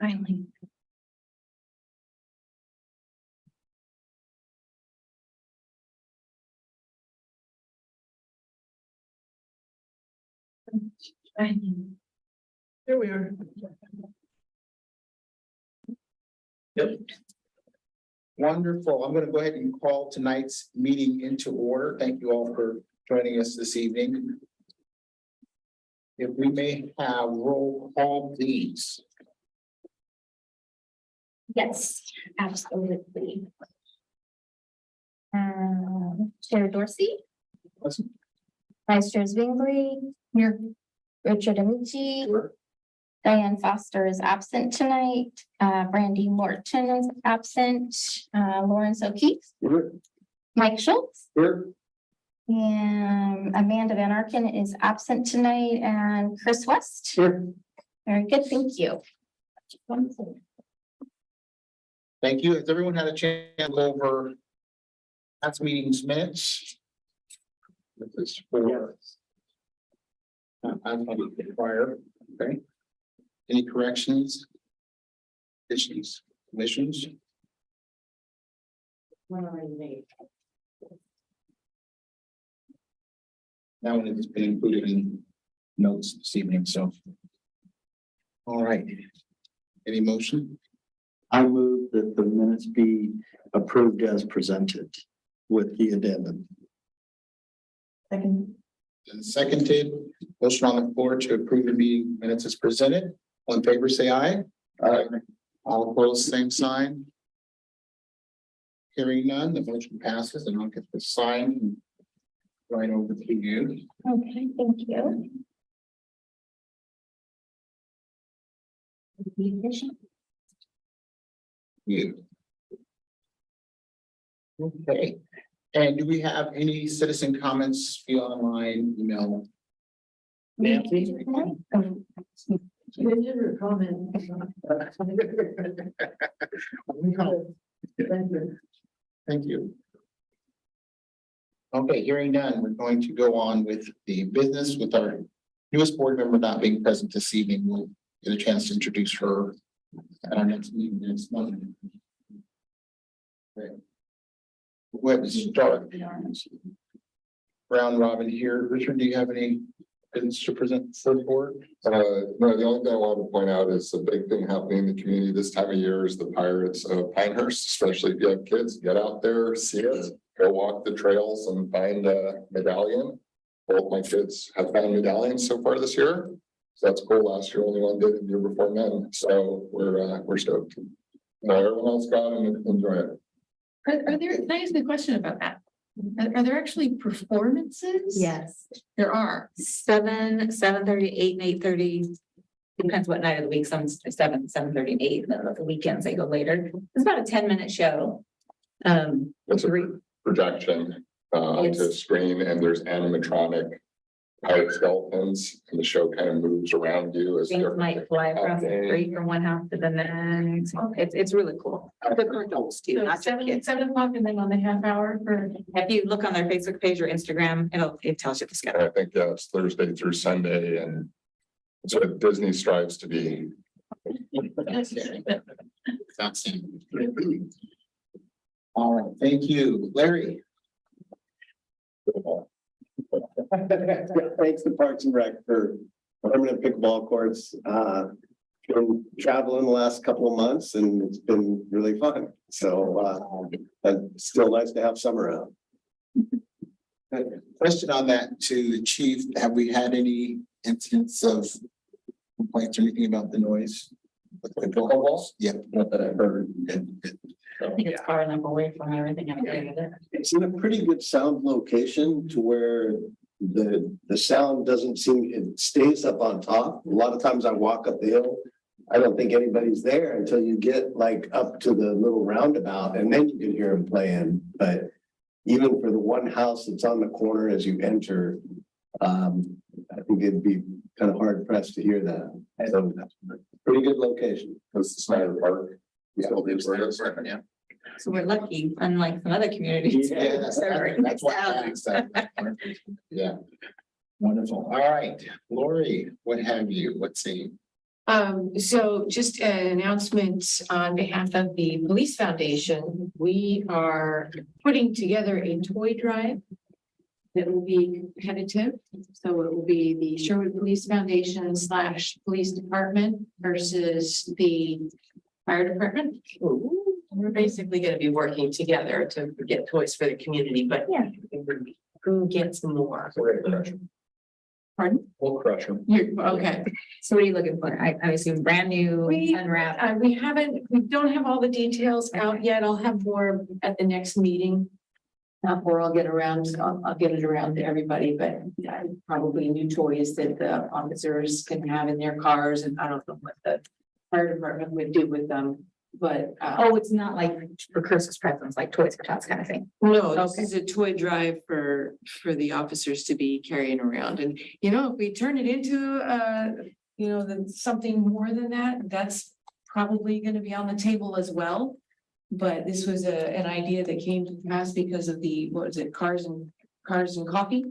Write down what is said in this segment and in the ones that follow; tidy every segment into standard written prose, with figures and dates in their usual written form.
Finally. Here we are. Yep. Wonderful. I'm going to go ahead and call tonight's meeting into order. Thank you all for joining us this evening. If we may have roll call, please. Yes, absolutely. Chair Dorsey, Vice Chair Zwingli, here, Richard Amici, Diane Foster is absent tonight. Brandy Morton is absent. Lawrence O'Keefe, Mike Schultz, Here. and Amanda Van Arken is absent tonight, and Chris West. Here. Very good, thank you. Thank you. Has everyone had a chance to go over last meeting's minutes? This is for. I'm probably prior, okay? Any corrections? Additions, omissions? That one has been included in notes this evening, so. All right. Any motion? I move that the minutes be approved as presented with the addendum. Second. And seconded, motion on the floor to approve the meeting minutes as presented. All in favor, say aye. Aye. All opposed, same sign. Hearing none, the motion passes and I'll get this signed right over to you. Okay, thank you. You. Okay, and do we have any citizen comments via online, email? Nancy? You never comment. Thank you. Okay, hearing none, we're going to go on with the business with our newest board member not being present this evening. We'll get a chance to introduce her at our next meeting next month. Okay. Let's start. Round robin here. Richard, do you have any business to present for the board? No, the only thing I wanted to point out is a big thing happening in the community this time of year is the Pirates of Pinehurst, especially if you have kids, get out there, see it, go walk the trails and find a medallion. Both my kids have found medallions so far this year. So that's cool. Last year, only one did, the year before men. So we're stoked. No, everyone else got them and enjoy it. Are there, can I ask a question about that? Are there actually performances? Yes, There are. 7:30, 8 and 8:30. Depends what night of the week, some 7:30 and 8, and then the weekends they go later. It's about a 10-minute show. It's a Three- projection onto Yes. screen and there's animatronic pirate skeletons and the show kind of moves around you as Things you're. might fly across the street from one house to the next. It's really cool. For adults too, So not just seven, kids. 7 o'clock and then on the half hour for. If you look on their Facebook page or Instagram, it tells you the And schedule. I think, yeah, it's Thursday through Sunday and it's what Disney strives to be. Outstanding. All right, thank you. Larry. Thanks to Parks and Rec for permanent pickleball courts. Been traveling the last couple of months and it's been really fun. So it's still nice to have summer out. Question on that to the chief. Have we had any incidents of complaints or anything about the noise? With the pickleballs? Yep, not that I've heard. Good, good. I think it's far enough away from everything. It's in a pretty good sound location to where the sound doesn't seem, it stays up on top. A lot of times I walk up the hill. I don't think anybody's there until you get like up to the little roundabout and then you can hear them playing. But even for the one house that's on the corner as you enter, I think it'd be kind of hard pressed to hear that. So pretty good location. That's the Snyder Park. Yeah. Yeah. So we're lucky, unlike some other communities. Yeah, that's what I asked that. Yeah. Wonderful. All right, Lori, what have you? Let's see. So just an announcement on behalf of the Police Foundation, we are putting together a toy drive that will be competitive. So it will be the Sherwood Police Foundation / Police Department versus the Fire Department. We're basically gonna be working together to get toys for the community, but Yeah. who gets more? We're gonna crush them. Pardon? We'll crush them. Okay. So what are you looking for? I assume brand new, unwrapped. We don't have all the details out yet. I'll have more at the next meeting. Or I'll get it around to everybody, but probably new toys that the officers can have in their cars, and I don't know what the fire department would do with them, but. Oh, it's not like for Christmas presents, like Toys for Tots kind of thing. No, this Okay. is a toy drive for the officers to be carrying around, and If we turn it into, then something more than that, that's probably gonna be on the table as well. But this was an idea that came to pass because of Cars and Coffee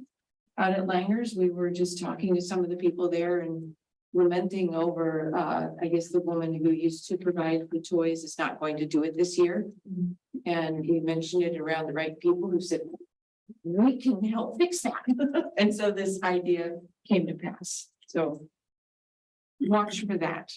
out at Langer's. We were just talking to some of the people there and lamenting over, I guess the woman who used to provide the toys is not going to do it this year. And he mentioned it around the right people who said, we can help fix that. And so this idea came to pass. So watch for that.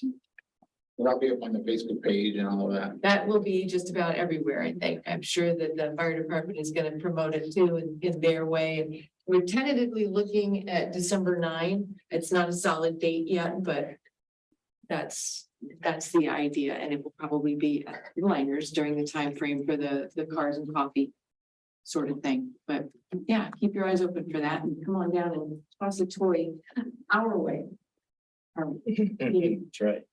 That'll be up on the Facebook page and all of that. That will be just about everywhere, I think. I'm sure that the fire department is gonna promote it too in their way. And we're tentatively looking at December 9. It's not a solid date yet, but that's the idea. And it will probably be at Langer's during the time frame for the Cars and Coffee sort of thing. But yeah, keep your eyes open for that and come on down and toss a toy our way. That's right.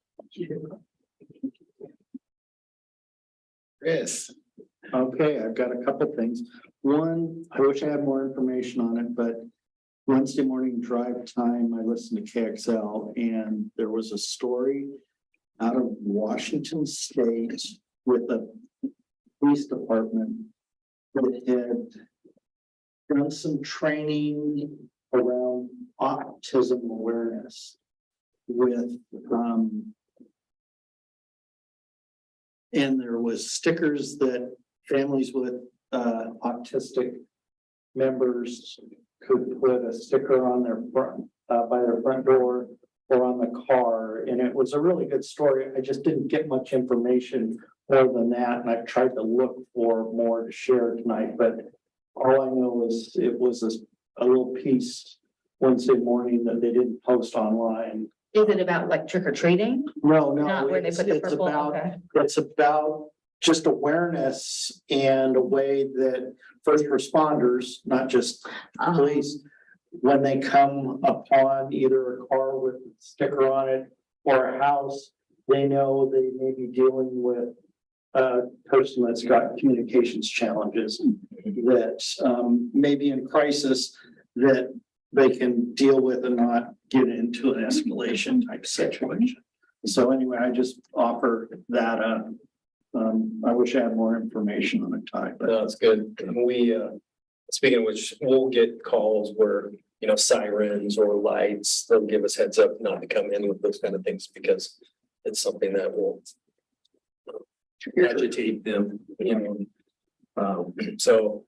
Chris, Okay, I've got a couple things. One, I wish I had more information on it, but Wednesday morning drive time, I listened to KXL and there was a story out of Washington State with a police department that had done some training around autism awareness with, and there was stickers that families with autistic members could put a sticker on their front, by their front door or on the car. And it was a really good story. I just didn't get much information more than that. And I've tried to look for more to share tonight, but all I know is it was a little piece Wednesday morning that they didn't post online. Is it about like trick or treating? No, Not where they it's put the it's purple, about, okay. it's about just awareness and a way that first responders, not just police, when they come upon either a car with a sticker on it or a house, they know they may be dealing with a person that's got communications challenges that may be in crisis, that they can deal with and not get into an escalation type situation. So anyway, I just offer that up. I wish I had more information on it, Ty, but No, it's good. And we, speaking of which, we'll get calls where, sirens or lights, they'll give us heads up not to come in with those kind of things because it's something that will agitate them, So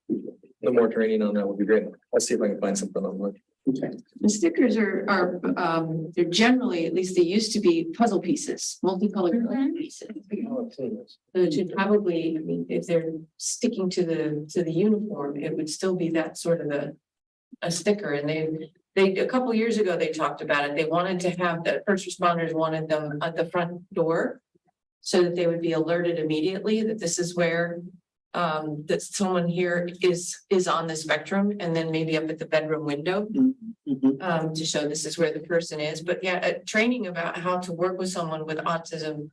the more training on that would be great. I'll see if I can find something online. okay. The stickers are, they're generally, at least they used to be puzzle pieces, multicolored puzzle pieces. So it should probably, if they're sticking to the uniform, it would still be that sort of a sticker. And they, a couple years ago, they talked about it. They wanted to have the first responders wanted them at the front door so that they would be alerted immediately that this is where that someone here is on the spectrum, and then maybe up at the bedroom window to show this is where the person is. But yeah, training about how to work with someone with autism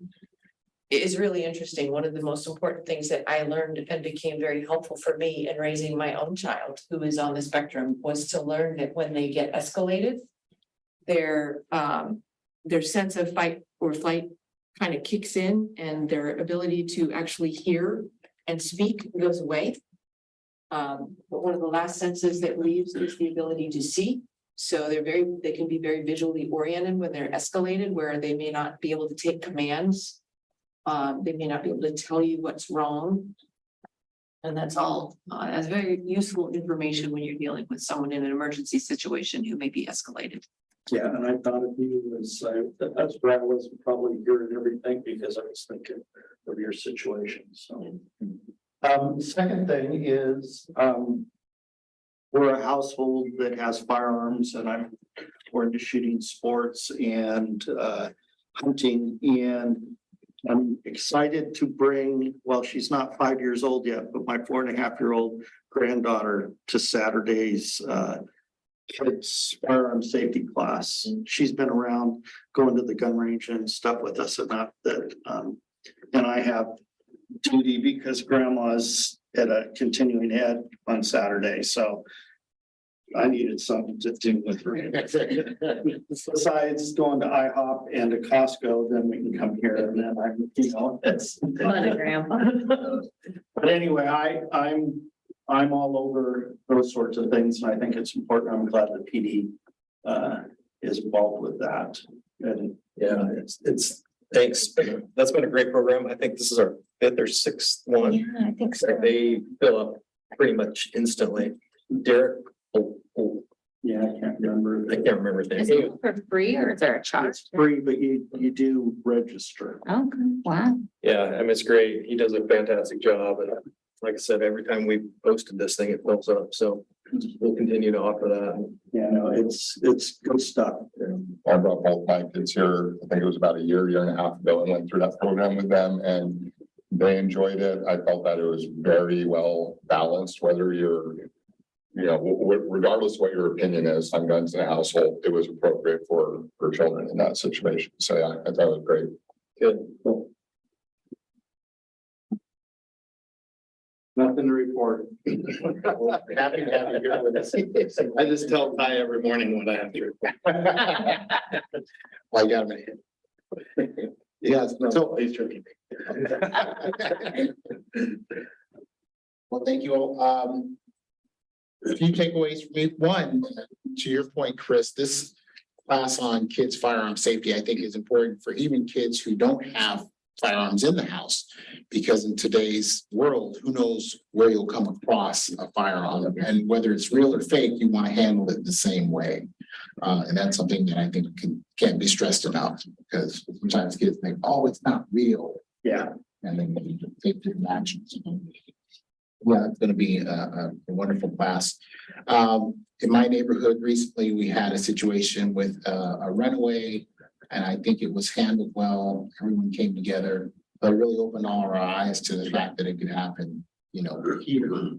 is really interesting. One of the most important things that I learned and became very helpful for me in raising my own child who is on the spectrum was to learn that when they get escalated, their sense of fight or flight kind of kicks in, and their ability to actually hear and speak goes away. But one of the last senses that leaves is the ability to see. So they can be very visually oriented when they're escalated, where they may not be able to take commands. They may not be able to tell you what's wrong. And that's all, that's very useful information when you're dealing with someone in an emergency situation who may be escalated. Yeah, and I thought of you as, that's where I was probably hearing everything because I was thinking of your situation, so. Second thing is, we're a household that has firearms and we're into shooting sports and, hunting, and I'm excited to bring, well, she's not 5 years old yet, but my 4.5-year-old granddaughter to Saturday's, kids firearm safety class. She's been around going to the gun range and stuff with us enough that, and I have duty because grandma's at a continuing ed on Saturday, so I needed something to do with her. Besides going to IHOP and to Costco, then we can come here and then it's. But anyway, I'm all over those sorts of things, and I think it's important. I'm glad the PD is involved with that. And Yeah, it's, thanks. That's been a great program. I think this is our 5th or 6th one. Yeah, I think so. They fill up pretty much instantly. Derek, yeah, I can't remember. I can't remember his Is name. it for free or is there a charge? It's free, but you do register. Oh, wow. Yeah, I mean, it's great. He does a fantastic job. And like I said, every time we posted this thing, it fills up. So we'll continue to offer that. Yeah, no, it's good stuff. I brought both my kids here, I think it was about a year and a half ago, and went through that program with them, and they enjoyed it. I felt that it was very well balanced, whether you're, regardless of what your opinion is on guns in a household, it was appropriate for children in that situation. So yeah, I thought it was great. Good. Nothing to report. Happy to have you here with us. I just tell Ty every morning what I have to report. Well, I got it. Yes, so. Well, thank you all. A few takeaways from me. One, to your point, Chris, this class on kids' firearm safety, I think is important for even kids who don't have firearms in the house. Because in today's world, who knows where you'll come across a firearm, and whether it's real or fake, you want to handle it the same way. And that's something that I think can't be stressed enough, because sometimes kids think, oh, it's not real. Yeah. And then you take different actions. Yeah, it's going to be a wonderful class. In my neighborhood recently, we had a situation with a runaway, and I think it was handled well. Everyone came together, but it really opened all our eyes to the fact that it could happen, here.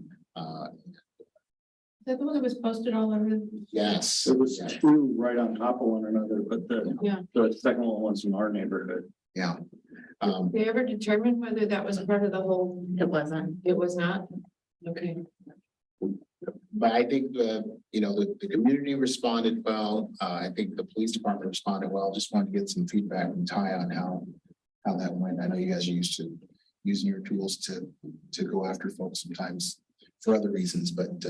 Is that the one that was posted all over? Yes. It was two right on top of one another, but the second one was in our neighborhood. Yeah. Did they ever determine whether that was part of the whole? It wasn't. It was not? Okay. But I think the community responded well. I think the police department responded well. Just wanted to get some feedback from Ty on how that went. I know you guys are used to using your tools to go after folks sometimes for other reasons, but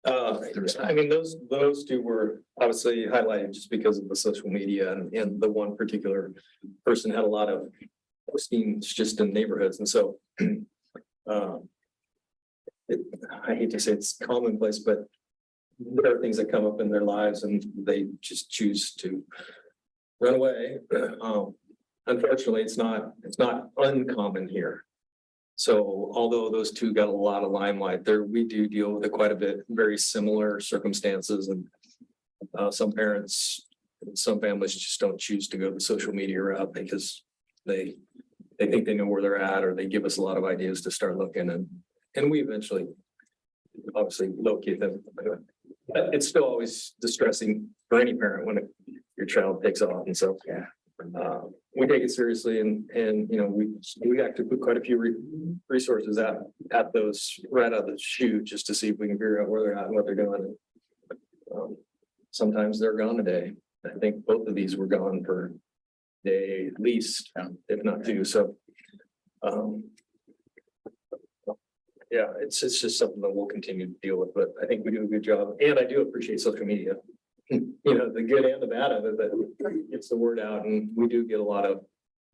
I mean, those two were obviously highlighted just because of the social media, and the one particular person had a lot of postings just in neighborhoods, and so I hate to say it's commonplace, but there are things that come up in their lives and they just choose to run away. Unfortunately, it's not uncommon here. So although those two got a lot of limelight there, we do deal with it quite a bit, very similar circumstances, and some parents, some families just don't choose to go the social media route because they think they know where they're at, or they give us a lot of ideas to start looking, and we eventually obviously locate them. But it's still always distressing for any parent when your child takes off, and so we take it seriously, and we actually put quite a few resources at those right out of the chute just to see if we can figure out where they're at and what they're doing. Sometimes they're gone a day. I think both of these were gone for a day at least, if not two. So Yeah, it's just something that we'll continue to deal with, but I think we do a good job, and I do appreciate social media. You know, the good and the bad of it, that gets the word out, and we do get a lot of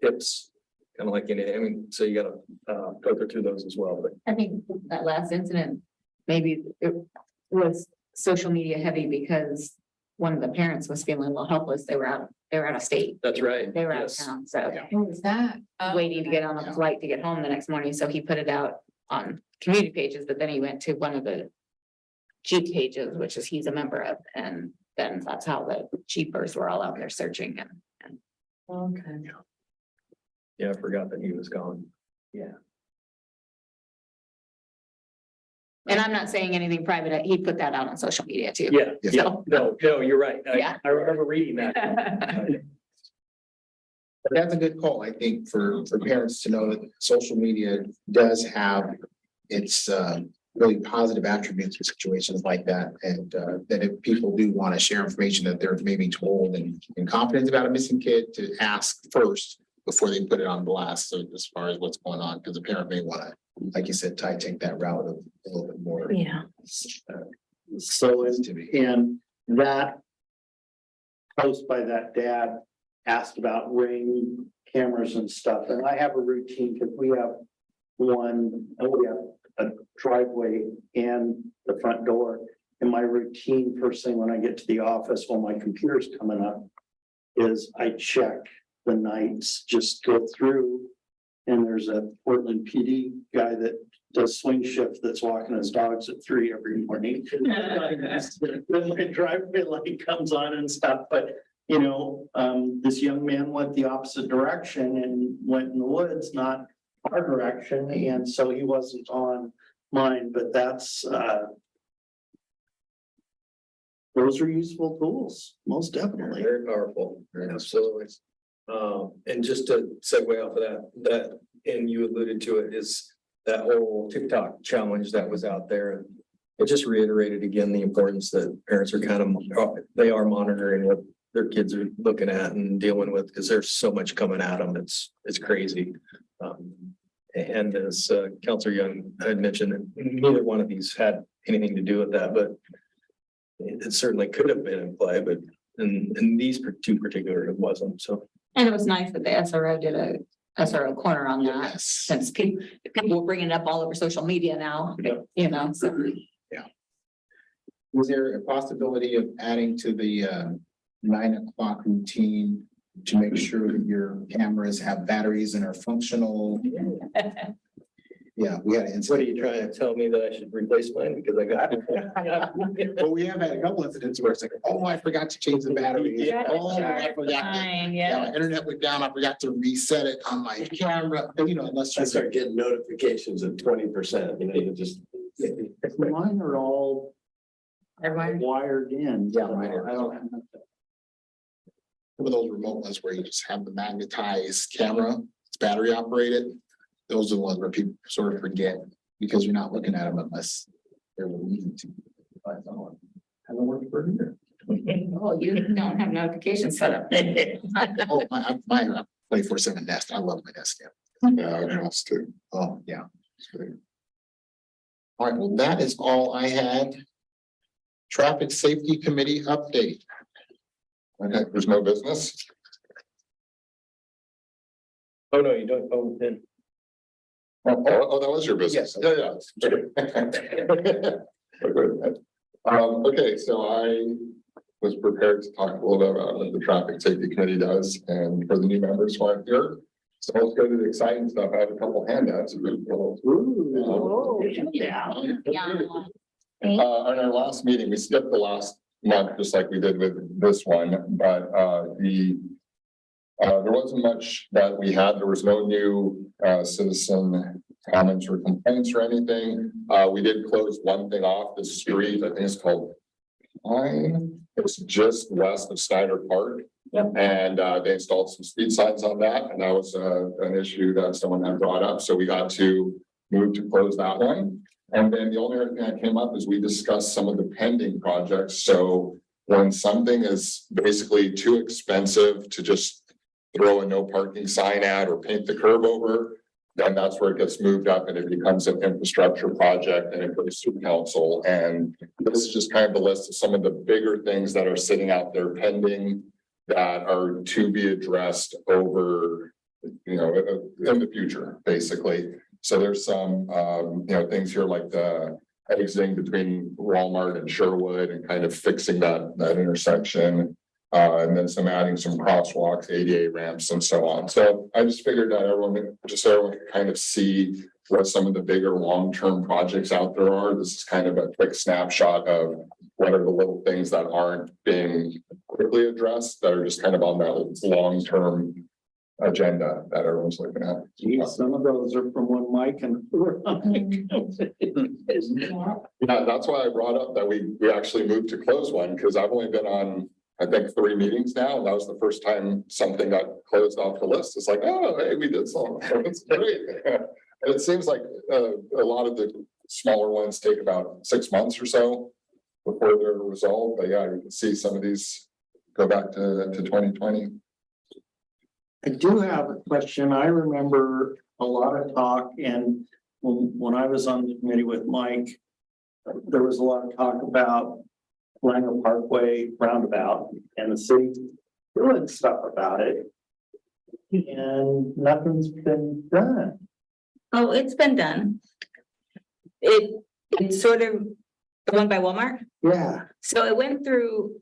tips. Kind of like, I mean, so you gotta filter through those as well, but I think that last incident, maybe it was social media heavy because one of the parents was feeling a little helpless. They were out of state. that's right. They were out of Yes. town, so What was that? waiting to get on a Yeah. flight to get home the next morning. So he put it out on community pages, but then he went to one of the Jeep pages, which is he's a member of, and then that's how the Jeepers were all out there searching and Okay. Yeah, I forgot that he was gone. and I'm not saying anything private. He put that out on social media too. Yeah, Yeah. no, you're right. Yeah. I remember reading that. But that's a good call, I think, for parents to know that social media does have its really positive attributes in situations like that. And that if people do want to share information that they're maybe told and in confidence about a missing kid, to ask first before they put it on blast. So as far as what's going on, because a parent may want to, like you said, take that route of a little bit more. Yeah. So sensitivity. and that post by that dad asked about Ring cameras and stuff, and I have a routine because we have a driveway and the front door. And my routine first thing when I get to the office, when my computer's coming up, is I check the nights, just go through. And there's a Portland PD guy that does swing shift that's walking his dogs at 3 every morning. Then my driveway light comes on and stuff, but you know, this young man went the opposite direction and went in the woods, not our direction, and so he wasn't on mine, but that's those are useful tools, most definitely. Very powerful, absolutely. And just to segue off of that, and you alluded to it, is that whole TikTok challenge that was out there. And it just reiterated again the importance that parents are they are monitoring what their kids are looking at and dealing with, because there's so much coming at them. It's crazy. And as Counselor Young had mentioned, neither one of these had anything to do with that, but it certainly could have been in play, but in these two particular, it wasn't, so. And it was nice that the SRO did a SRO corner on that, Yes. since people were bringing it up all over social media now, you know, so. Was there a possibility of adding to the 9 o'clock routine to make sure that your cameras have batteries and are functional? Yeah, we had an What are incident. you trying to tell me that I should replace mine because I got it? Well, we have had a couple incidents where it's like, oh, I forgot to change the battery. Yeah. Oh, I forgot. Yeah, my internet went down. I forgot to reset it on my camera, you know, unless I you start getting notifications of 20%, you know, you just. Mine are all wired in. Yeah, so mine are. I don't have. Some of those remote ones where you just have the magnetized camera, it's battery operated. Those are the ones where people sort of forget because you're not looking at them unless they're needing to. But, hasn't worked for a year. Oh, you don't have notifications set up. Oh, my 24/7 Nest. I love my Nest. Yeah, it has to. Oh, yeah. All right, well, that is all I had. Traffic Safety Committee update. Okay, there's no business. Oh, no, you don't. Oh, then. Oh, that was your business. Yes. Yeah. Okay, so I was prepared to talk a little bit about what the Traffic Safety Committee does, and for the new members who aren't here. So let's go to the exciting stuff. I have a couple handouts. Yeah. On our last meeting, we skipped the last month, just like we did with this one, but there wasn't much that we had. There was no new citizen comments or complaints or anything. We did close one thing off the street. I think it's called Pine. It's just west of Snyder Park. Yep. And they installed some speed signs on that, and that was an issue that someone had brought up. So we got to move to close that one. And then the only other thing that came up is we discussed some of the pending projects. So when something is basically too expensive to just throw a no parking sign at or paint the curb over, then that's where it gets moved up and it becomes an infrastructure project and it goes through council. And this is just kind of the list of some of the bigger things that are sitting out there pending that are to be addressed over, in the future, basically. So there's some, things here like the exiting between Walmart and Sherwood and kind of fixing that intersection. And then adding some crosswalks, ADA ramps and so on. So I just figured that everyone could kind of see what some of the bigger long-term projects out there are. This is kind of a quick snapshot of what are the little things that aren't being quickly addressed that are just kind of on that long-term agenda that everyone's looking at. Geez, some of those are from when Mike and. Yeah, that's why I brought up that we actually moved to close one, because I've only been on, I think, 3 meetings now, and that was the first time something got closed off the list. It's like, oh, hey, we did something. It's great. It seems like a lot of the smaller ones take about 6 months or so before they're resolved. But yeah, you can see some of these go back to 2020. I do have a question. I remember a lot of talk, and when I was on the committee with Mike, there was a lot of talk about Lango Parkway roundabout and the city doing stuff about it. And nothing's been done. Oh, it's been done. It's sort of the one by Walmart. Yeah. So it went through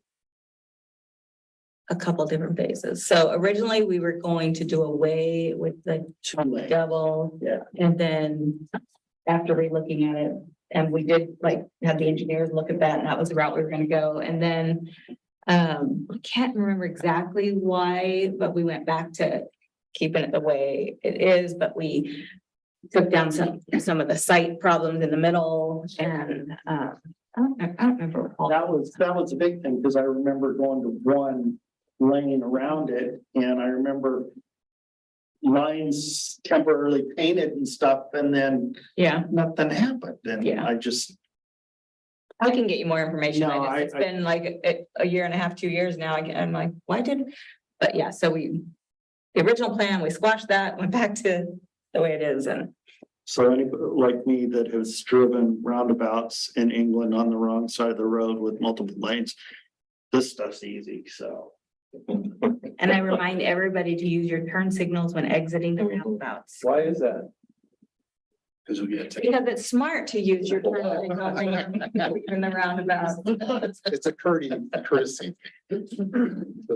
a couple different phases. So originally we were going to do away with the double. Yeah. And then after re-looking at it, and we did have the engineers look at that, and that was the route we were gonna go. And then I can't remember exactly why, but we went back to keeping it the way it is, but we took down some of the site problems in the middle, and I don't remember all That was a big thing, because I remember going to one lane around it, and I remember lines temporarily painted and stuff, and then Yeah, nothing happened, and Yeah. I I can get you more information. No, It's been like a year and a half, 2 years now. I'm like, why did? But yeah, so the original plan, we squashed that, went back to the way it is, and So anybody like me that has driven roundabouts in England on the wrong side of the road with multiple lanes, this stuff's easy, so. and I remind everybody to use your turn signals when exiting the roundabouts. Why is that? Because we get. Because it's smart to use your turn signals in the roundabout. It's a courtesy.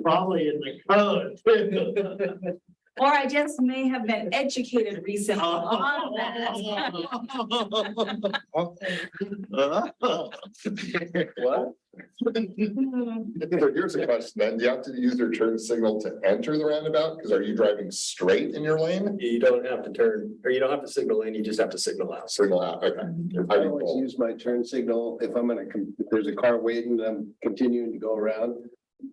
Probably in the code. Or I just may have been educated recently on that. What? So here's a question then. Do you have to use your turn signal to enter the roundabout? Because are you driving straight in your lane? You don't have to turn, or you don't have to signal in, you just have to signal out. Signal out, okay. I always use my turn signal if I'm if there's a car waiting, and I'm continuing to go around.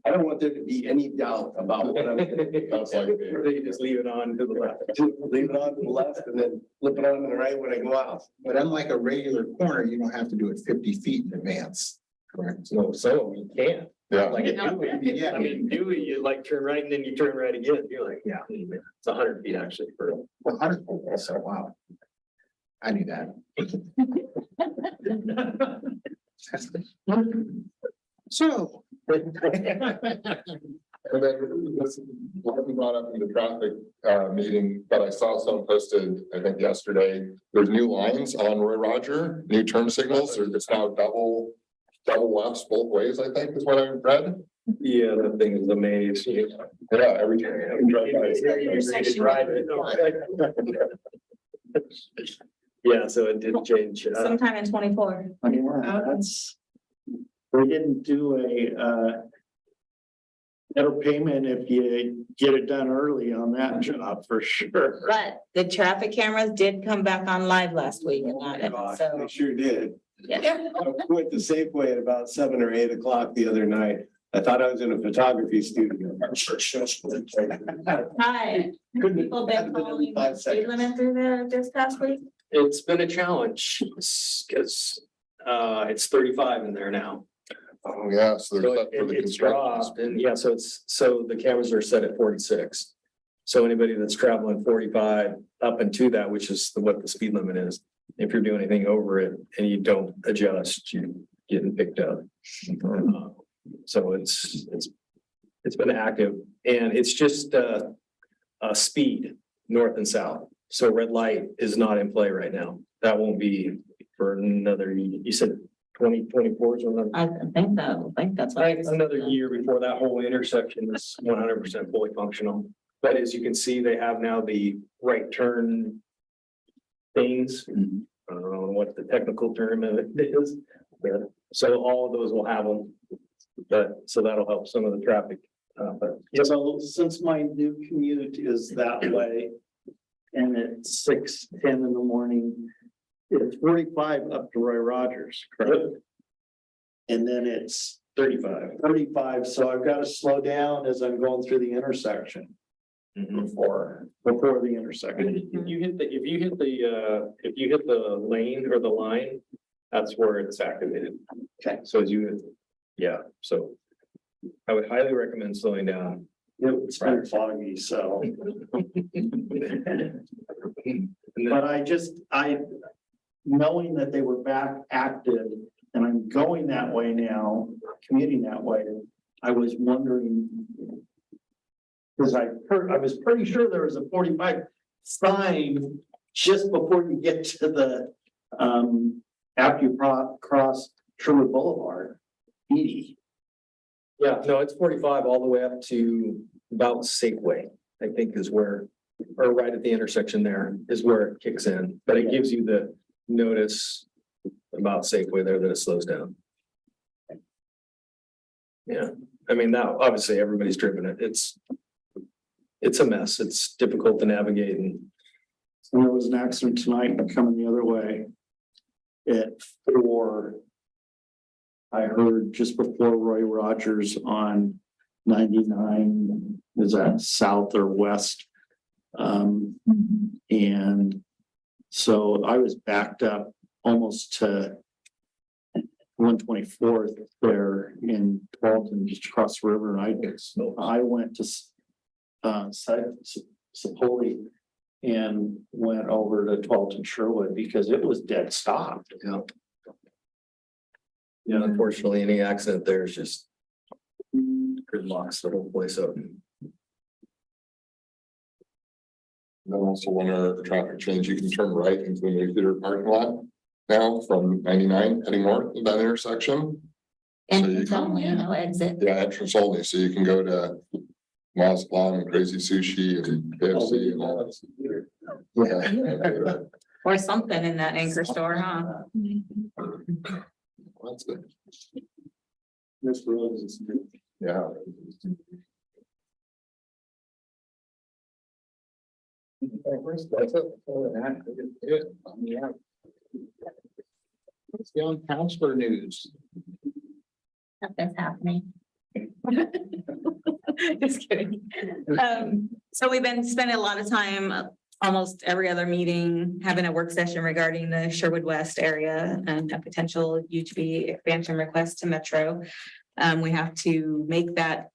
I don't want there to be any doubt about what I'm doing. That's like me. Or you just leave it on to the left. Just leave it on to the left and then flip it on to the right when I go out. But unlike a regular corner, you don't have to do it 50 feet in advance. Correct. No, so you can't. Yeah. Like at Dewey, Yeah. I mean, Dewey, you turn right and then you turn right again. You're like, yeah, it's 100 feet actually for. 100. So wow. I knew that. So. And then this wasn't brought up in the traffic meeting, but I saw someone posted, I think yesterday, there's new lines on Roy Roger, new turn signals, or it's now double lefts both ways, I think is what I read. Yeah, that thing is amazing. Yeah, every time. Yeah, so it did change. Sometime in 24. They didn't do a better payment if you get it done early on that job for sure. But the traffic cameras did come back on live last week, and Gosh, so, they sure did. yeah. I went to Safeway at about 7 or 8 o'clock the other night. I thought I was in a photography studio. Hi. Couldn't- People been following the 5 speed seconds. limit through there this past week? It's been a challenge because it's 35 in there now. Oh, yeah, so So there's that for the it's construction. dropped, and yeah, so the cameras are set at 46. So anybody that's traveling 45 up and to that, which is what the speed limit is, if you're doing anything over it and you don't adjust, you're getting picked up. So it's been active, and it's just speed north and south. So red light is not in play right now. That won't be for another, you said 2024 or something? I think that's what. Another year before that whole intersection is 100% fully functional. But as you can see, they have now the right turn things. I don't know what the technical term of it is. So all of those will have them. But so that'll help some of the traffic. But yes, So since my new commute is that way, and it's 6:10 in the morning, it's 45 up to Roy Rogers, correct? And then it's 35, so I've got to slow down as I'm going through the intersection before the intersection. if you hit the lane or the line, that's where it's activated. Okay. So as you, yeah, so I would highly recommend slowing down. It's been foggy, so. But knowing that they were back active and I'm going that way now, commuting that way, I was wondering. Because I was pretty sure there was a 45 sign just before you get to the, after you cross Sherwood Boulevard, 80. Yeah, no, it's 45 all the way up to about Safeway, I think is where, or right at the intersection there is where it kicks in, but it gives you the notice about Safeway there that it slows down. Yeah, I mean, now, obviously, everybody's driven it. It's a mess. It's difficult to navigate and And there was an accident tonight coming the other way. At 4. I heard just before Roy Rogers on 99, is that south or west? And so I was backed up almost to 124th there in Tarleton, just across the river. And I went to Sapoli and went over to Tarleton Sherwood because it was dead stopped. yeah, unfortunately, any accident there is just gridlocks the whole place up. Then also when a traffic change, you can turn right into the movie theater parking lot now from 99 heading north of that intersection. And So you it's can- only no exit. Yeah, entrance only, so you can go to Mazatlan and Crazy Sushi and KFC and all that. Yeah. Or something in that anchor store, huh? That's good. This road is. Yeah. That's it. Yeah. Let's go on counselor news. Nothing's happening. Just kidding. So we've been spending a lot of time, almost every other meeting, having a work session regarding the Sherwood West area and a potential UGB expansion request to Metro. We have to make that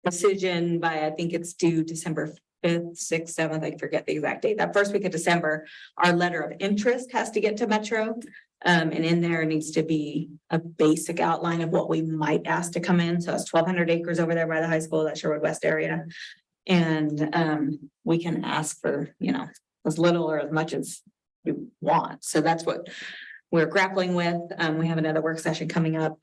decision by, I think it's due December 5th, 6th, 7th, I forget the exact date. That first week of December, our letter of interest has to get to Metro. And in there needs to be a basic outline of what we might ask to come in. So it's 1,200 acres over there by the high school, that Sherwood West area. And we can ask for, as little or as much as we want. So that's what we're grappling with. We have another work session coming up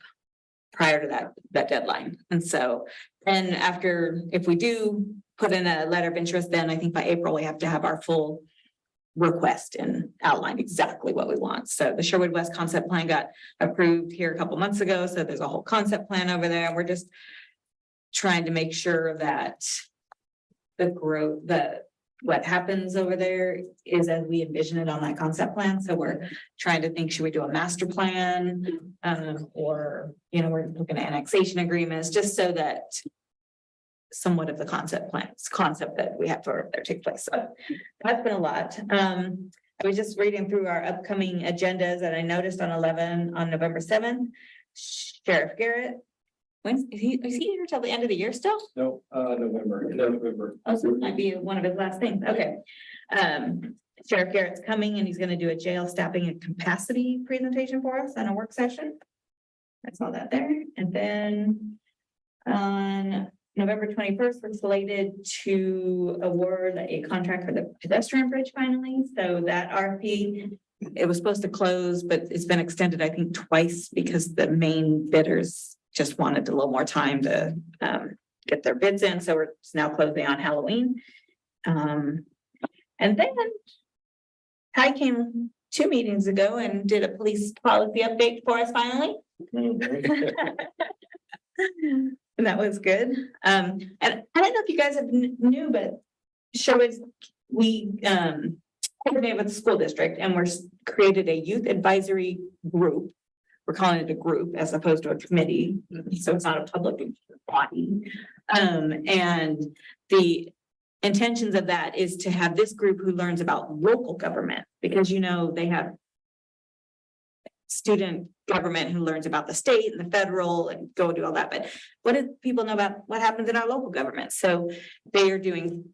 prior to that deadline. And so, and after, if we do put in a letter of interest, then I think by April, we have to have our full request and outline exactly what we want. So the Sherwood West concept plan got approved here a couple months ago. So there's a whole concept plan over there. We're just trying to make sure that the growth, what happens over there is as we envision it on that concept plan. So we're trying to think, should we do a master plan? Or, we're looking at annexation agreements, just so that somewhat of the concept that we have for there take place. So that's been a lot. I was just reading through our upcoming agendas that I noticed on November 7th, Sheriff Garrett is he here till the end of the year still? No, November. Oh, so it might be one of his last things, okay. Sheriff Garrett's coming and he's gonna do a jail staffing and capacity presentation for us on a work session. I saw that there, and then on November 21st, we're slated to award a contract for the pedestrian bridge finally, so that RFP. It was supposed to close, but it's been extended, I think, twice because the main bidders just wanted a little more time to get their bids in, so we're now closing on Halloween. And then Ty came 2 meetings ago and did a police policy update for us finally. And that was good. And I don't know if you guys have knew, but Sherwood, we coordinate with the school district and we're created a youth advisory group. We're calling it a group as opposed to a committee, so it's not a public body. And the intentions of that is to have this group who learns about local government, because they have student government who learns about the state and the federal and go do all that. But what do people know about what happens in our local government? So they are doing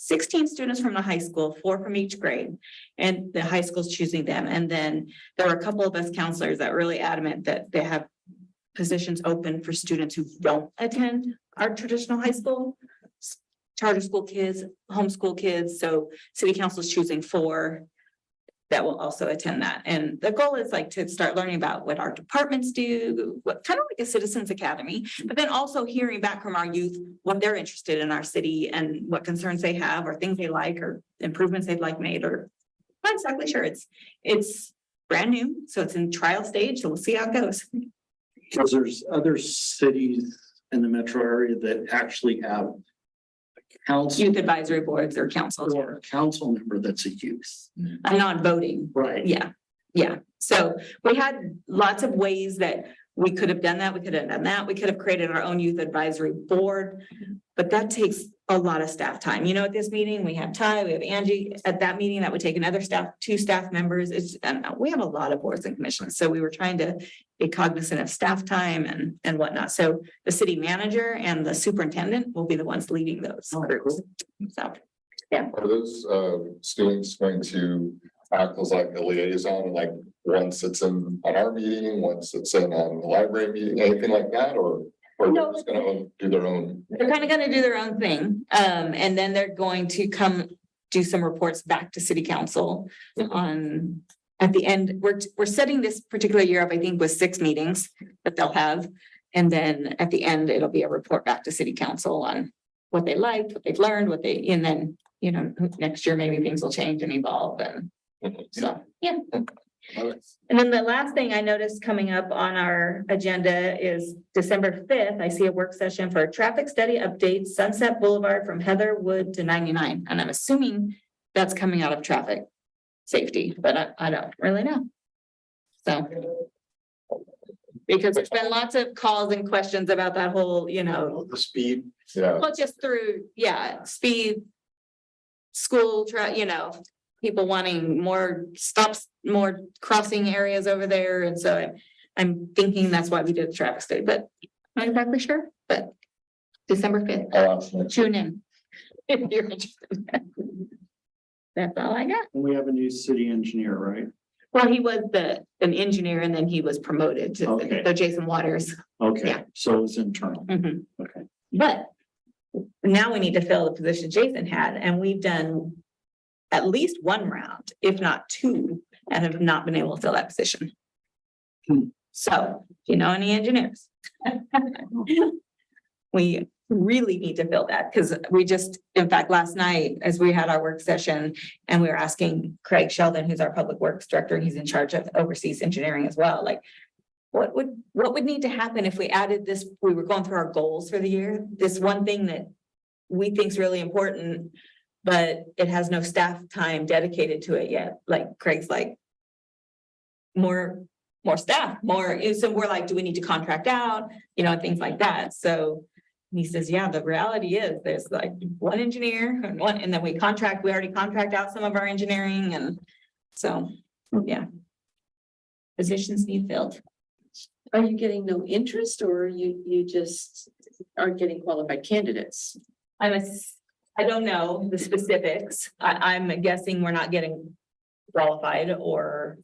16 students from the high school, 4 from each grade, and the high school's choosing them. And then there are a couple of us counselors that are really adamant that they have positions open for students who don't attend our traditional high school, charter school kids, homeschool kids. So city council is choosing 4 that will also attend that. And the goal is to start learning about what our departments do, what kind of like a citizens academy, but then also hearing back from our youth, what they're interested in our city and what concerns they have or things they like or improvements they'd like made or not exactly sure. It's brand new. So it's in trial stage. So we'll see how it goes. Because there's other cities in the metro area that actually have council Youth advisory boards or councils. or a council member that's a youth. I'm not voting. Right. Yeah. So we had lots of ways that we could have done that. We could have done that. We could have created our own youth advisory board, but that takes a lot of staff time. At this meeting, we have Ty, we have Angie. At that meeting, that would take another 2 staff members. We have a lot of boards and commissions. So we were trying to be cognizant of staff time and whatnot. So the city manager and the superintendent will be the ones leading those groups. So, Are those students going to act as like a liaison, like one sits in on our meeting, one sits in on the library meeting, anything like that, or they're No. just gonna do their own? they're kind of going to do their own thing. And then they're going to come do some reports back to city council on, at the end, we're setting this particular year up, I think, with 6 meetings that they'll have. And then at the end, it'll be a report back to city council on what they liked, what they've learned, and then, next year, maybe things will change and evolve. And so, yeah. And then the last thing I noticed coming up on our agenda is December 5th. I see a work session for a traffic study update, Sunset Boulevard from Heatherwood to 99. And I'm assuming that's coming out of traffic safety, but I don't really know. So. Because there's been lots of calls and questions about that whole, The speed. Yeah, well, just through, speed, school, people wanting more stops, more crossing areas over there. And so I'm thinking that's why we did the traffic study, but I'm not exactly sure, but December 5th, tune in. If you're interested. That's all I got. We have a new city engineer, right? Well, he was an engineer and then he was promoted to, Okay. so Jason Waters. Okay, Yeah. so it's internal. Mhm. Okay. But now we need to fill the position Jason had, and we've done at least 1 round, if not 2, and have not been able to fill that position. So, if you know any engineers? We really need to fill that because in fact, last night, as we had our work session and we were asking Craig Sheldon, who's our public works director, he's in charge of overseas engineering as well, what would need to happen if we added this, we were going through our goals for the year, this one thing that we think is really important, but it has no staff time dedicated to it yet. Craig's more staff, so we're do we need to contract out, and things like that. So he says, yeah, the reality is there's 1 engineer and then we already contract out some of our engineering. And so, yeah. Positions need filled. Are you getting no interest or you just aren't getting qualified candidates? I don't know the specifics. I'm guessing we're not getting qualified or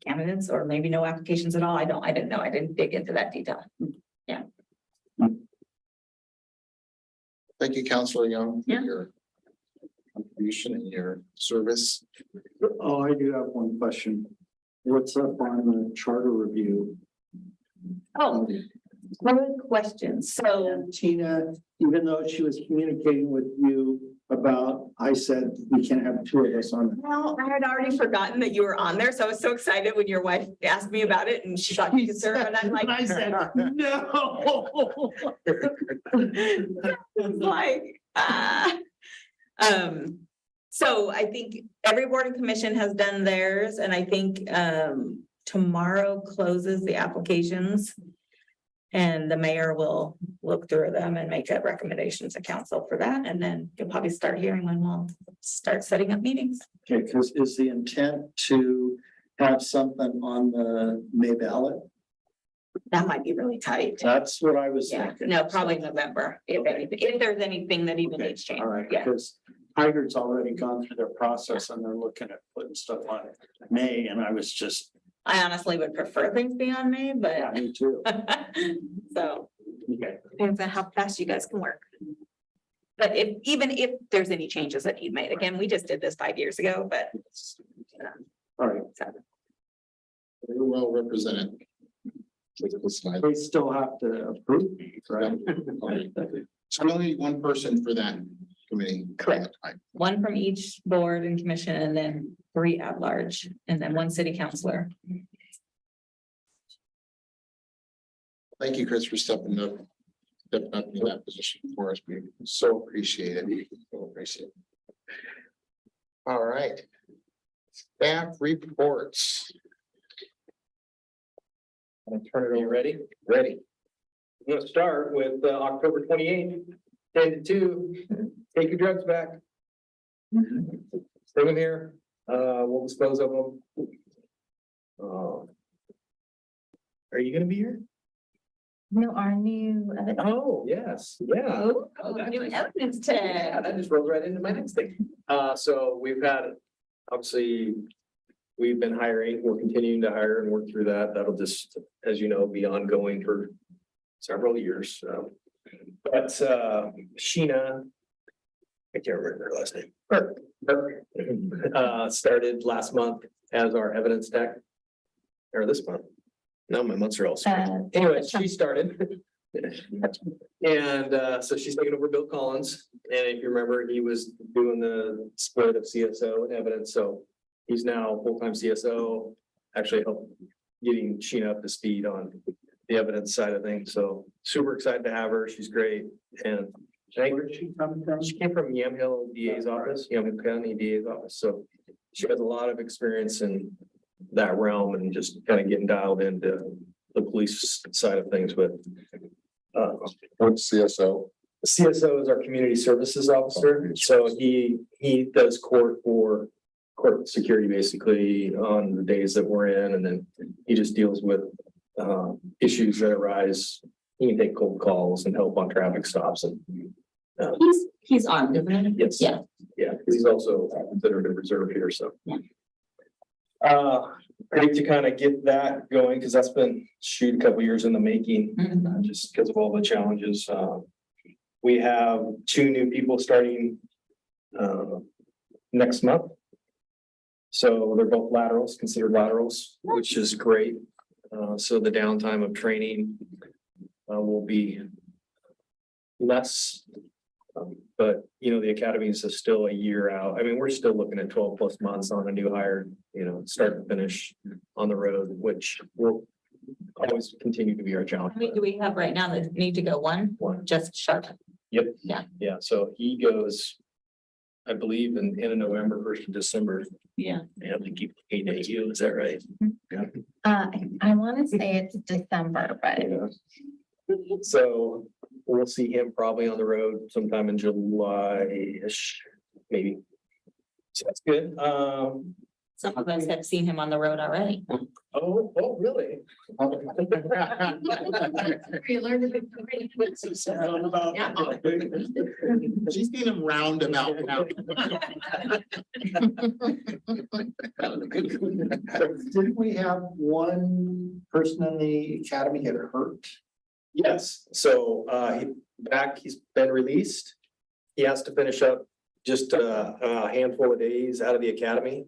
candidates, or maybe no applications at all. I didn't know. I didn't dig into that detail. Thank you, Counselor Young, for Yeah. your contribution and your service. Oh, I do have one question. What's up on the charter review? Oh, good question. So Tina, even though she was communicating with you about, I said, we can't have two of us on it. well, I had already forgotten that you were on there, so I was so excited when your wife asked me about it and she thought you could serve, and I'm like. I said, no. It's like, so I think every board and commission has done theirs, and I think, tomorrow closes the applications. And the mayor will look through them and make a recommendation to council for that, and then you'll probably start hearing when we'll start setting up meetings. Okay, because is the intent to have something on the May ballot? That might be really tight. That's what I was Yeah, thinking. no, probably November, if Okay. anything, if there's anything that even Okay, needs change. all right, Yeah, because Tigard's already gone through their process and they're looking at putting stuff on May, and I was just, I honestly would prefer things be on May, yeah, but me too. so Okay. depends on how fast you guys can work. But even if there's any changes that you made, again, we just did this 5 years ago, but. All right, Very well represented. With this slide. they still have to approve me, right? So we only need one person for that committee. Correct. One from each board and commission, and then 3 at large, and then 1 city councillor. Thank you, Chris, for stepping up in that position for us. We so appreciate it. So appreciate it. All right. Staff reports. I'm gonna turn it over. ready? Ready. I'm gonna start with October 28th, 10 to 2. Take your drugs back. Bring them here. We'll dispose of them. Are you gonna be here? No, our new. Oh, yes, yeah. New evidence Yeah, tag. that just rolls right into my next thing. So we've had, obviously, we've been hiring, we're continuing to hire and work through that. That'll just, as you know, be ongoing for several years. But Sheena, I can't remember her last name. Started last month as our evidence tech. Or this month. No, my months are all screwed. Anyway, she started. And so she's taking over Bill Collins. And if you remember, he was doing the split of CSO and evidence. So he's now full-time CSO, actually helped getting Sheena up to speed on the evidence side of things. So super excited to have her. She's great. And Where'd she come from? she came from Yamhill DA's office, Yamhill County DA's office. So she has a lot of experience in that realm and just kind of getting dialed into the police side of things with. What's CSO? CSO is our community services officer, so he does court security basically on the days that we're in, and then he just deals with issues that arise. He can take cold calls and help on traffic stops and. He's armed, isn't he? Yes. Yeah. Yeah, he's also considered a reserve here, so. Yeah. Great to kind of get that going, because that's been a couple years in the making, Mhm. just because of all the challenges. We have 2 new people starting next month. So they're both laterals, considered laterals, which is great. So the downtime of training will be less. But, you know, the academies is still a year out. I mean, we're still looking at 12+ months on a new hire, you know, start to finish on the road, which will always continue to be our challenge. How many do we have right now that need to go? One, just Sharp? Yep. Yeah. Yeah, so he goes, I believe, in end of November, 1st of December. Yeah. Yeah, they keep looking at you, is that right? I want to say it's December, but Yeah. So we'll see him probably on the road sometime in July-ish, maybe. So that's good. Some of us have seen him on the road already. Oh, really? You learned a bit. She's seen him roundabout now. Didn't we have one person in the academy get hurt? Yes, so he's been released. He has to finish up just a handful of days out of the academy.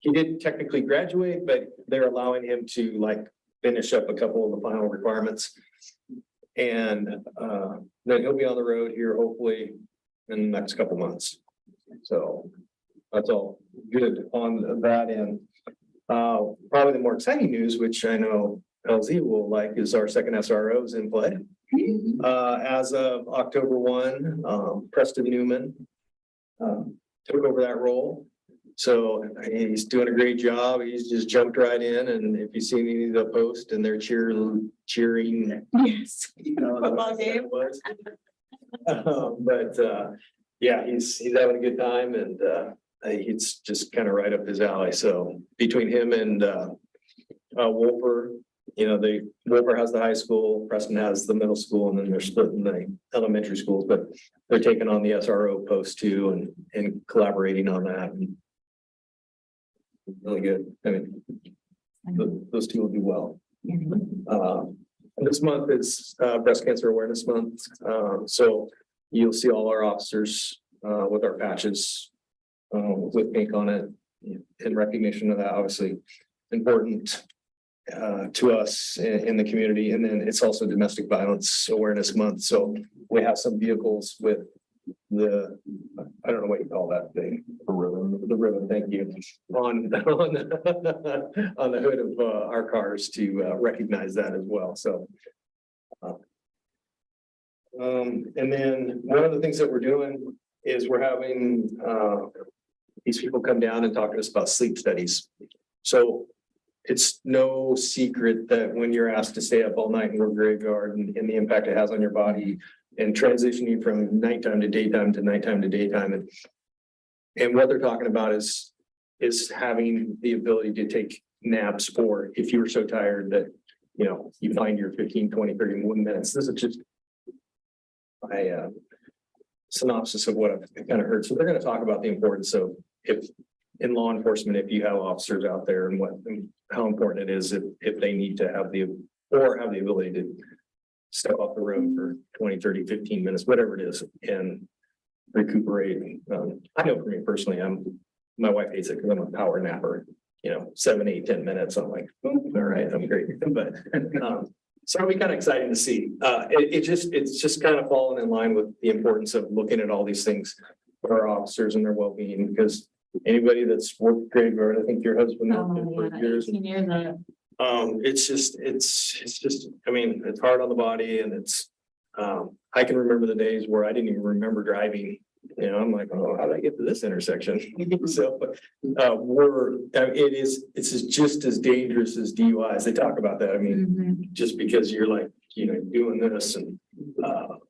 He didn't technically graduate, but they're allowing him to like finish up a couple of the final requirements. And then he'll be on the road here hopefully in the next couple months. So that's all good on that end. Probably the more exciting news, which I know LZ will like, is our second SROs in play. As of October 1, Preston Newman took over that role. So he's doing a great job. He's just jumped right in. And if you've seen any of the posts and they're cheering. Yes. Football game. Yeah, he's having a good time and it's just kind of right up his alley. So between him and Wolfer, Wolfer has the high school, Preston has the middle school, and then they're splitting the elementary schools, but they're taking on the SRO post too and collaborating on that. Really good. I mean, those two will do well. This month is Breast Cancer Awareness Month. So you'll see all our officers with our patches with pink on it in recognition of that, obviously important to us in the community. And then it's also Domestic Violence Awareness Month. So we have some vehicles with I don't know what you call that thing. The ribbon, thank you. On the hood of our cars to recognize that as well. So. And then one of the things that we're doing is we're having these people come down and talk to us about sleep studies. So it's no secret that when you're asked to stay up all night and work graveyard and the impact it has on your body and transitioning from nighttime to daytime to nighttime to daytime. And what they're talking about is having the ability to take naps, or if you were so tired that, you find your 15, 20, 31 minutes. This is just my synopsis of what I've kind of heard. So they're going to talk about the importance of in law enforcement, if you have officers out there and how important it is if they need to have the ability to step off the road for 20, 30, 15 minutes, whatever it is, and recuperate. I know for me personally, my wife hates it because I'm a power napper, 7, 8, 10 minutes. I'm like, all right, I'm great. But so it'll be kind of exciting to see. It's just kind of falling in line with the importance of looking at all these things for our officers and their well-being, because anybody that's worked graveyard, I think your husband worked for years. It's just, I mean, it's hard on the body, and I can remember the days where I didn't even remember driving. I'm like, oh, how did I get to this intersection? So, it's just as dangerous as DUIs. They talk about that. I mean, just because you're like, doing this. And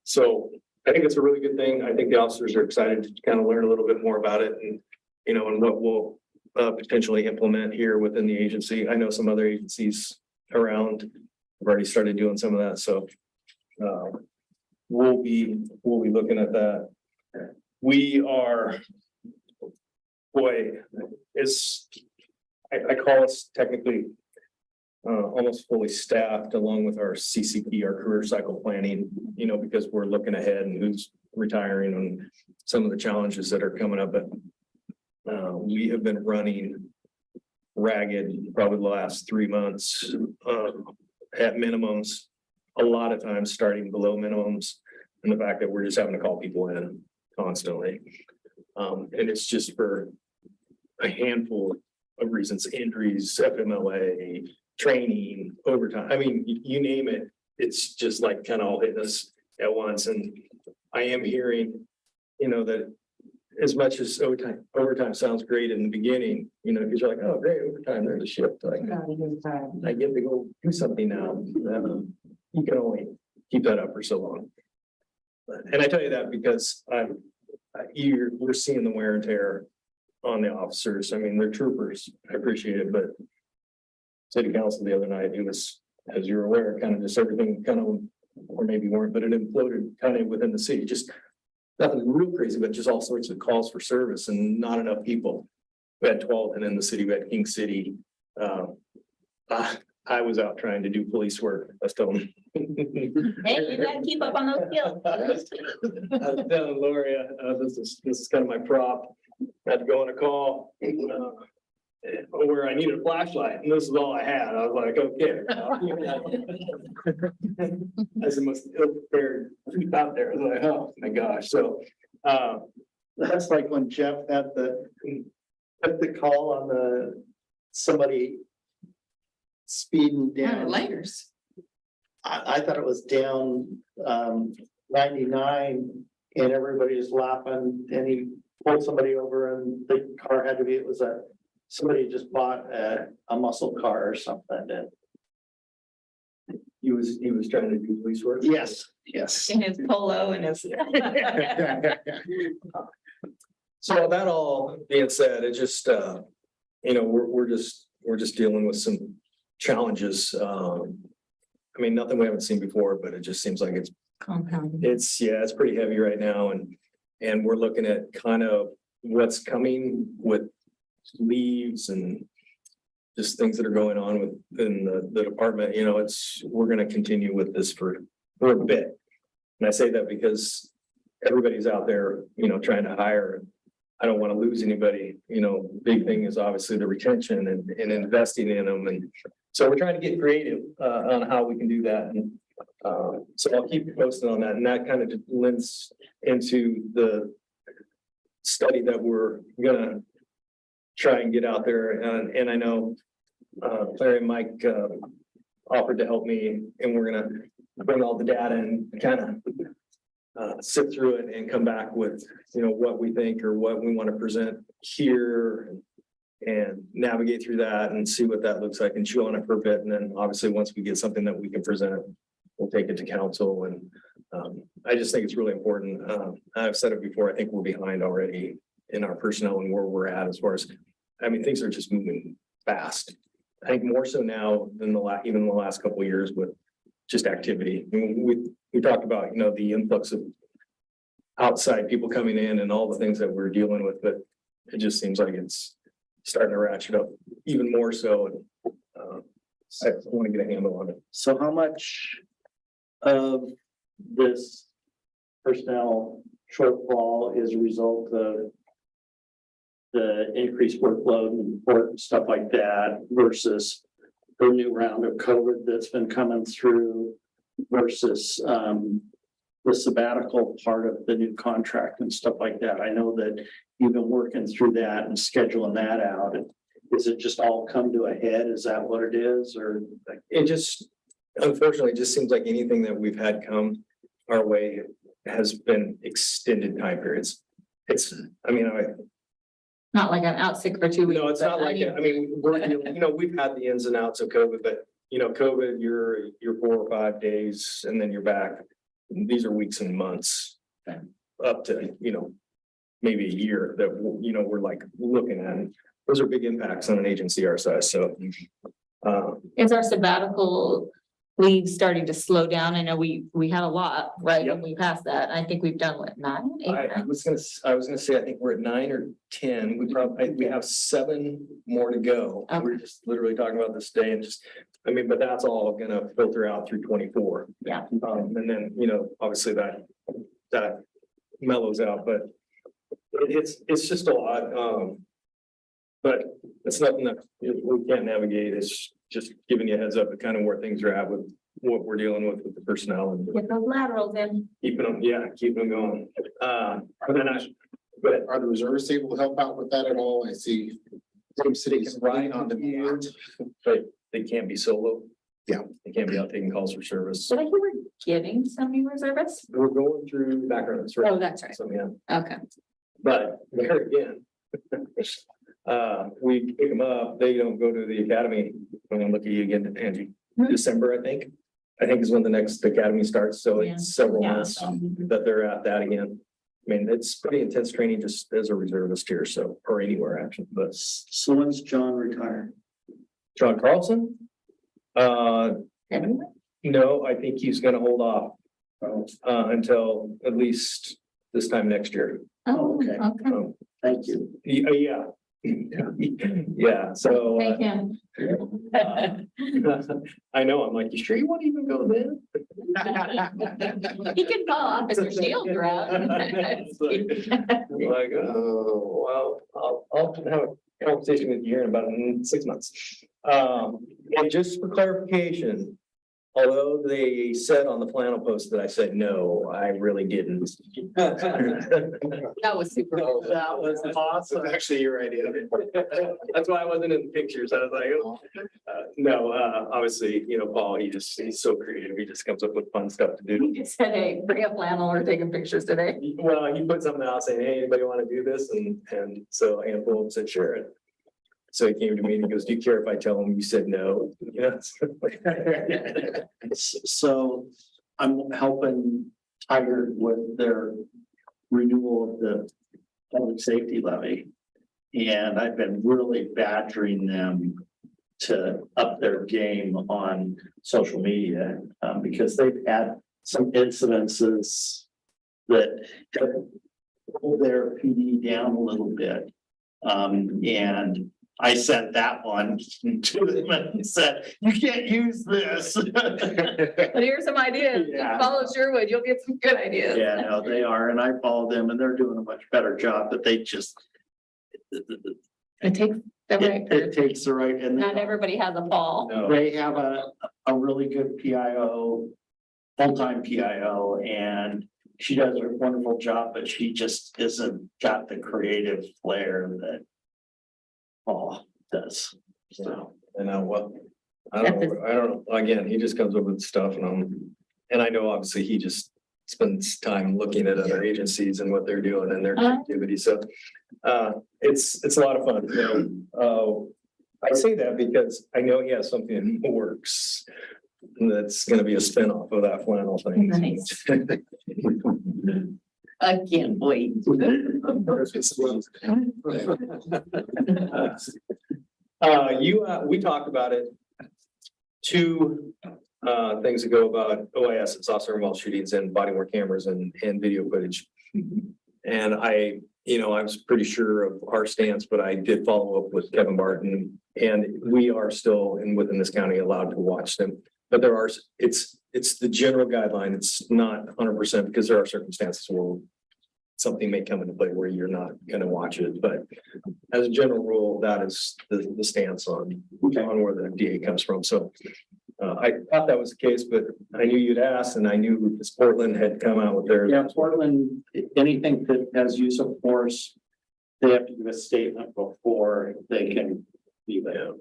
so I think it's a really good thing. I think the officers are excited to kind of learn a little bit more about it and, and what we'll potentially implement here within the agency. I know some other agencies around have already started doing some of that. So we'll be looking at that. We are, I call us technically almost fully staffed, along with our CCP, our career cycle planning, because we're looking ahead and who's retiring and some of the challenges that are coming up. But we have been running ragged probably the last 3 months at minimums, a lot of times starting below minimums, and the fact that we're just having to call people in constantly. And it's just for a handful of reasons: injuries, FMLA, training, overtime. I mean, you name it, it's just like kind of all hitting us at once. And I am hearing, that as much as overtime sounds great in the beginning, because you're like, oh, great, overtime, there's a shift. Like, I get to go do something now. You can only keep that up for so long. And I tell you that because we're seeing the wear and tear on the officers. I mean, they're troopers. I appreciate it, but city council the other night, it was, as you're aware, kind of just everything kind of, or maybe weren't, but it imploded kind of within the city, just nothing real crazy, but just all sorts of calls for service and not enough people. We had 12 and in the city, we had King City. I was out trying to do police work. I was telling. Hey, you gotta keep up on those skills. I was telling Lori, this is kind of my prop. I had to go on a call, where I needed a flashlight, and this is all I had. I was like, okay. As the most ill-prepared out there. I was like, oh my gosh, so, That's like when Jeff had the call on somebody speeding down. Layers. I thought it was down 99 and everybody was laughing and he pulled somebody over and the car had to be, somebody just bought a muscle car or something. And he was trying to do police work. yes. In his polo and his. So that all being said, it just, we're just dealing with some challenges. I mean, nothing we haven't seen before, but it just seems like it's Compound. it's pretty heavy right now and we're looking at kind of what's coming with leaves and just things that are going on within the department. We're going to continue with this for a bit. And I say that because everybody's out there, trying to hire. I don't want to lose anybody. Big thing is obviously the retention and investing in them. And so we're trying to get creative on how we can do that. And so I'll keep you posted on that. And that kind of lends into the study that we're gonna try and get out there. And I know Clary and Mike offered to help me, and we're gonna bring all the data and kind of sift through it and come back with, what we think or what we want to present here and navigate through that and see what that looks like and chew on it for a bit. And then obviously, once we get something that we can present, we'll take it to council. And I just think it's really important. I've said it before, I think we're behind already in our personnel and where we're at as far as, things are just moving fast. I think more so now than even the last couple of years with just activity. We talked about, the influx of outside people coming in and all the things that we're dealing with, but it just seems like it's starting to ratchet up even more so. And I want to get a handle on it. So how much of this personnel shortfall is a result of the increased workload and report and stuff like that versus the new round of COVID that's been coming through versus the sabbatical part of the new contract and stuff like that? I know that you've been working through that and scheduling that out. And is it just all come to a head? Is that what it is? Or It just, unfortunately, it just seems like anything that we've had come our way has been extended time periods. Not like I'm out sick for 2 weeks. No, it's not like, we've had the ins and outs of COVID, but COVID, you're 4 or 5 days and then you're back. These are weeks and months up to, maybe a year that, we're like looking at. And those are big impacts on an agency our size. So. Is our sabbatical leave starting to slow down? I know we had a lot, right? Yep. And we passed that. I think we've done what, 9, 8? I was gonna say, I think we're at 9 or 10. We have 7 more to go. Okay. We're just literally talking about this day and but that's all gonna filter out through 24. Yeah. And then, obviously that mellows out, but it's just a lot. But it's nothing that we can't navigate. It's just giving you a heads up of kind of where things are at with what we're dealing with the personnel and Get those laterals in. keeping them going. But are the reservists able to help out with that at all? I see some cities riding on demand. But they can't be solo. Yeah. They can't be out taking calls for service. Did I hear we're getting some new reservists? We're going through background. Oh, that's right. So, yeah, Okay. but there again. We pick them up, they don't go to the academy. I'm gonna look at you again, Angie. December, I think is when the next academy starts. So Yeah. it's several Yeah. months that they're at that again. mean, it's pretty intense training just as a reservist here, so, or anywhere actually, but So when's John retire? John Carlson? No, I think he's gonna hold off until at least this time next year. Oh, Okay. okay. Um, Thank you. Yeah. Yeah, so. Thank him. I know, I'm like, you sure you want to even go there? He can call Officer Shield around. Like, oh, well, I'll have a conversation with you here in about 6 months. And just for clarification, although they said on the flannel post that I said no, I really didn't. That was super. That was awesome. Actually, your idea. That's why I wasn't in the pictures. I was like, oh. No, obviously, Paul, he's so creative. He just comes up with fun stuff to do. He said, hey, bring a flannel, we're taking pictures today. Well, he put something out saying, hey, anybody want to do this? And so a handful of them said, sure. So he came to me and he goes, do you care if I tell him you said no? So I'm helping Tiger with their renewal of the public safety levy. And I've been really badgering them to up their game on social media, because they've had some incidences that have pulled their PD down a little bit. And I sent that one to them and said, you can't use this. But here's some ideas. Yeah. Follow Sherwood, you'll get some good ideas. Yeah, no, they are, and I follow them and they're doing a much better job, but they just. It takes the right It person. takes the right, and Not everybody has a ball. they have a really good PIO, full-time PIO, and she does a wonderful job, but she just isn't got the creative flair that Paul does, so. And well, I don't know, again, he just comes up with stuff and I know obviously he just spends time looking at other agencies and what they're doing and their activity, so. It's a lot of fun, I say that because I know he has something in the works. That's gonna be a spinoff of that flannel thing. Nice. I can't wait. We talked about it. Two things ago about OIS, it's also involved shootings and body worn cameras and video footage. And I was pretty sure of our stance, but I did follow up with Kevin Barton, and we are still within this county allowed to watch them. But it's the general guideline. It's not 100% because there are circumstances where something may come into play where you're not going to watch it. But as a general rule, that is the stance on where the DA comes from. So I thought that was the case, but I knew you'd asked, and I knew this Portland had come out with theirs. Yeah, Portland, anything that has use of force, they have to give a statement before they can be there,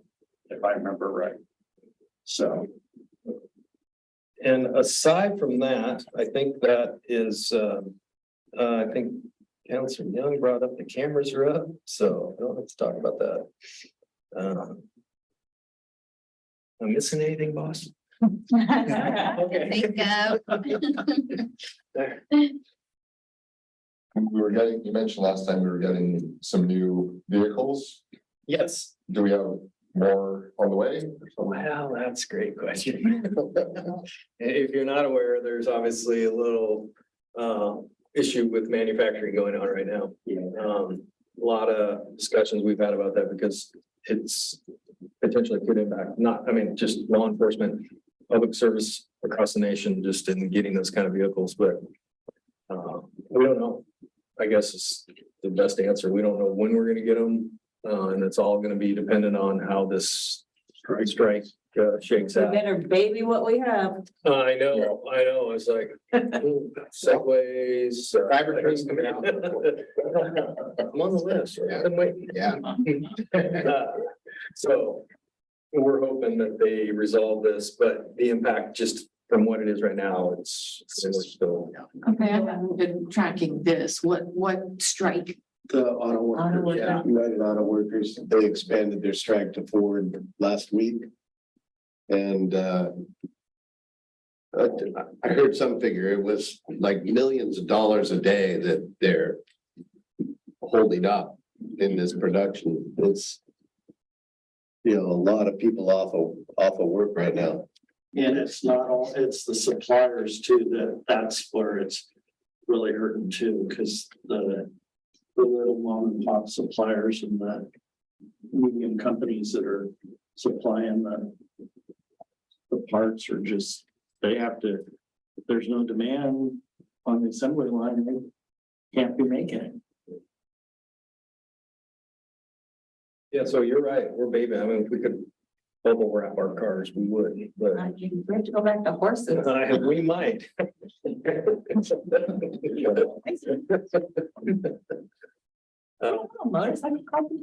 if I remember right. So. And aside from that, I think that is, I think Councilor Young brought up the cameras are up, so I don't have to talk about that. I'm missing anything, boss? Think You mentioned last time we were getting some new vehicles. Yes. Do we have more on the way? Well, that's a great question. If you're not aware, there's obviously a little issue with manufacturing going on right now. A lot of discussions we've had about that because it's potentially could impact just law enforcement, public service across the nation, just in getting those kind of vehicles, but we don't know. I guess is the best answer. We don't know when we're gonna get them. And it's all gonna be dependent on how this strike shakes We out. better baby what we have. I know, it's like segways. Driver training's coming out. I'm on the list, I've been waiting. Yeah. So we're hoping that they resolve this, but the impact just from what it is right now, it's we're still. Okay, I haven't been tracking this. What strike? The auto workers, Yeah, United Auto Workers, they expanded their strike to 4 last week. And I heard some figure, it was like millions of dollars a day that they're holding up in this production. It's, you know, a lot of people off of work right now. And it's not all, it's the suppliers too, that's where it's really hurting too, because the little mom and pop suppliers and the medium companies that are supplying the parts are just, they have to, if there's no demand on the assembly line, they can't be making it. Yeah, so you're right, we're baby, I mean, if we could bubble wrap our cars, we would, but We have to go back to horses. we might. Motorcycle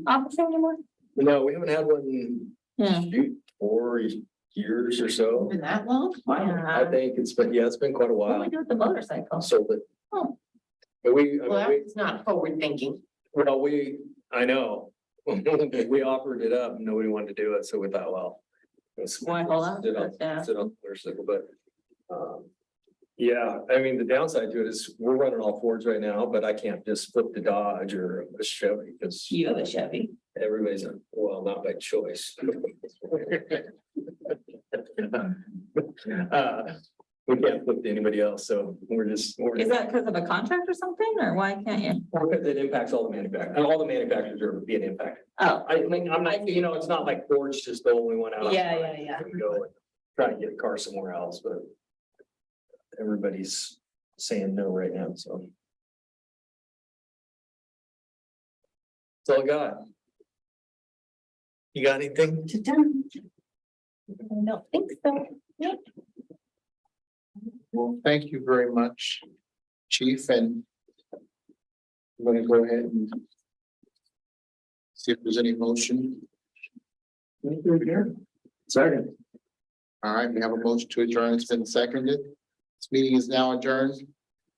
office anymore? No, we haven't had one Yeah. shoot 4 years or so. Been that long? I think it's been quite a What do we while. do with the motorcycle? Sold it. Oh. But Well, that's not forward thinking. I know. We offered it up, nobody wanted to do it, so we thought, well. let's Why hold on to sit on- it, yeah. Sit on the motorcycle, but. Yeah, I mean, the downside to it is we're running all Fords right now, but I can't just flip the Dodge or a Chevy because You have a Chevy. everybody's, well, not by choice. We can't flip to anybody else, so we're Is that because of a contract or something, or why can't you? Because it impacts all the manufacturers, and all the manufacturers are being impacted. Oh, I mean, I'm not, you know, it's not like Ford's just the only one out. Yeah. And go and try to get a car somewhere else, but everybody's saying no right now, so. That's all I got. You got anything? I don't think so. Well, thank you very much, Chief, and I'm going to go ahead and see if there's any motion. Second. All right, we have a motion to adjourn. It's been seconded. This meeting is now adjourned.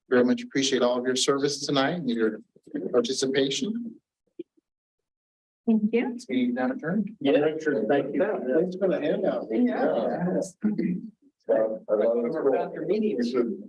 Very much appreciate all of your service tonight and your participation. Thank you. This meeting is now adjourned. Yeah, sure, thank you. Thanks for the handout. Yeah. After meetings. We should